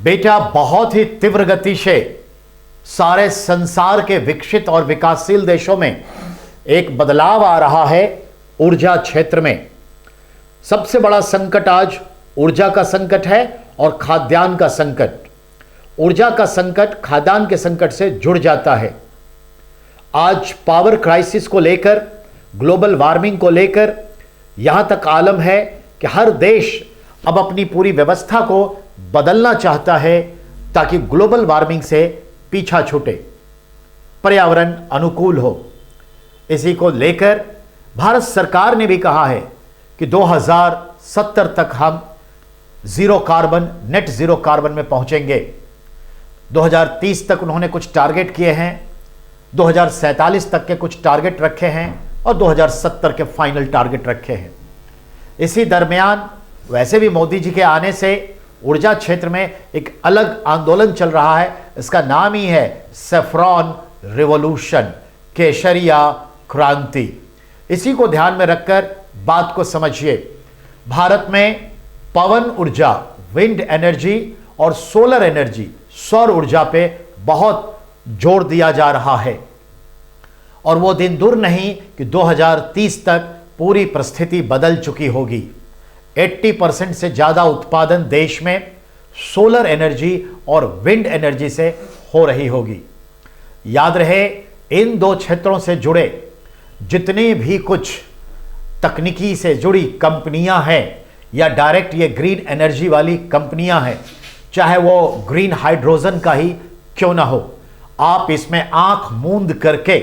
बेटा, बहुत ही तीव्र गति से सारे संसार के विकसित और विकासशील देशों में एक बदलाव आ रहा है ऊर्जा क्षेत्र में। सबसे बड़ा संकट आज ऊर्जा का संकट है और खाद्यान्न का संकट। ऊर्जा का संकट खाद्यान्न के संकट से जुड़ जाता है। आज पावर क्राइसिस को लेकर, ग्लोबल वार्मिंग को लेकर यहां तक आलम है कि हर देश अब अपनी पूरी व्यवस्था को बदलना चाहता है ताकि ग्लोबल वार्मिंग से पीछा छूटे, पर्यावरण अनुकूल हो। इसी को लेकर भारत सरकार ने भी कहा है कि 2070 तक हम zero carbon, net zero carbon में पहुंचेंगे। 2030 तक उन्होंने कुछ टारगेट किए हैं, 2047 तक के कुछ टारगेट रखे हैं और 2070 के फाइनल टारगेट रखे हैं। इसी दरमियान वैसे भी मोदी जी के आने से ऊर्जा क्षेत्र में एक अलग आंदोलन चल रहा है। इसका नाम ही है सैफ्रॉन रिवॉल्यूशन, केसरिया क्रांति। इसी को ध्यान में रखकर बात को समझिए। भारत में पवन ऊर्जा, विंड एनर्जी और सोलर एनर्जी, सौर ऊर्जा पे बहुत जोर दिया जा रहा है और वो दिन दूर नहीं कि 2030 तक पूरी परिस्थिति बदल चुकी होगी। 80% से ज्यादा उत्पादन देश में सोलर एनर्जी और विंड एनर्जी से हो रही होगी। याद रहे, इन दो क्षेत्रों से जुड़े जितनी भी कुछ तकनीकी से जुड़ी कंपनियां हैं या डायरेक्ट ये ग्रीन एनर्जी वाली कंपनियां हैं, चाहे वो ग्रीन हाइड्रोजन का ही क्यों ना हो, आप इसमें आंख मूंद करके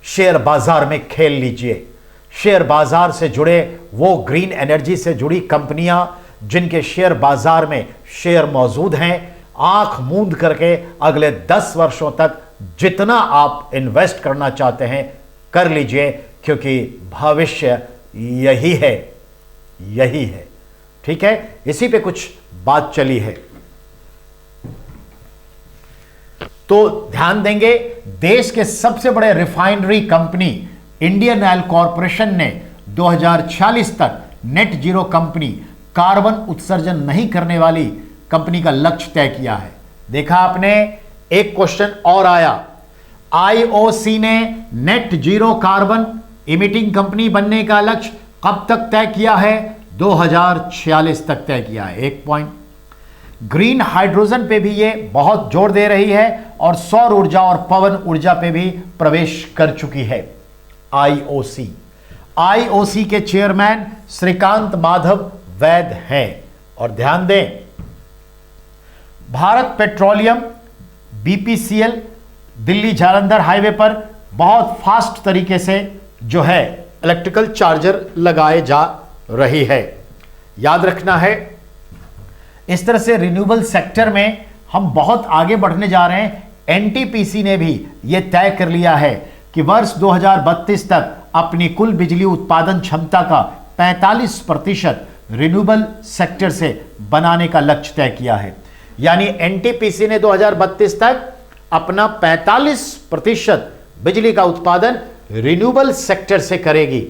शेयर बाजार में खेल लीजिए। शेयर बाजार से जुड़े वो ग्रीन एनर्जी से जुड़ी कंपनियां जिनके शेयर बाजार में शेयर मौजूद हैं, आंख मूंद करके अगले 10 वर्षों तक जितना आप इन्वेस्ट करना चाहते हैं कर लीजिए, क्योंकि भविष्य यही है, यही है। ठीक है, इसी पे कुछ बात चली है तो ध्यान देंगे। देश के सबसे बड़े refinery company Indian oil corporation ने 2046 तक नेट जीरो कंपनी, कार्बन उत्सर्जन नहीं करने वाली कंपनी का लक्ष्य तय किया है। देखा आपने, एक क्वेश्चन और आया, आईओसी ने net zero carbon emitting company बनने का लक्ष्य कब तक तय किया है? 2046 तक तय किया है। एक पॉइंट। ग्रीन हाइड्रोजन पे भी ये बहुत जोर दे रही है और सौर ऊर्जा और पवन ऊर्जा पे भी प्रवेश कर चुकी है आईओसी। आईओसी के चेयरमैन श्रीकांत माधव वैद हैं। और ध्यान दें, Bharat petroleum BPCL Delhi Jalandhar highway पर बहुत फास्ट तरीके से जो है इलेक्ट्रिकल चार्जर लगाए जा रही है। याद रखना है, इस तरह से रिन्यूएबल सेक्टर में हम बहुत आगे बढ़ने जा रहे हैं। एनटीपीसी ने भी यह तय कर लिया है कि वर्ष 2032 तक अपनी कुल बिजली उत्पादन क्षमता का 45% रिन्यूएबल सेक्टर से बनाने का लक्ष्य तय किया है। यानी एनटीपीसी ने 2032 तक अपना 45% बिजली का उत्पादन रिन्यूएबल सेक्टर से करेगी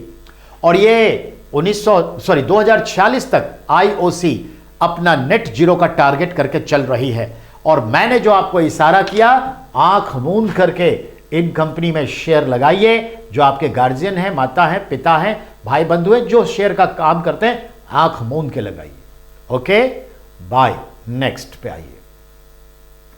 और ये 2046 तक आईओसी अपना नेट जीरो का टारगेट करके चल रही है। और मैंने जो आपको इशारा किया, आंख मूंद करके इन कंपनी में शेयर लगाइए। जो आपके गार्जियन हैं, माता हैं, पिता हैं, भाई बंधु हैं, जो शेयर का काम करते हैं, आंख मूंद के लगाइए। Okay, bye. नेक्स्ट पे आइए।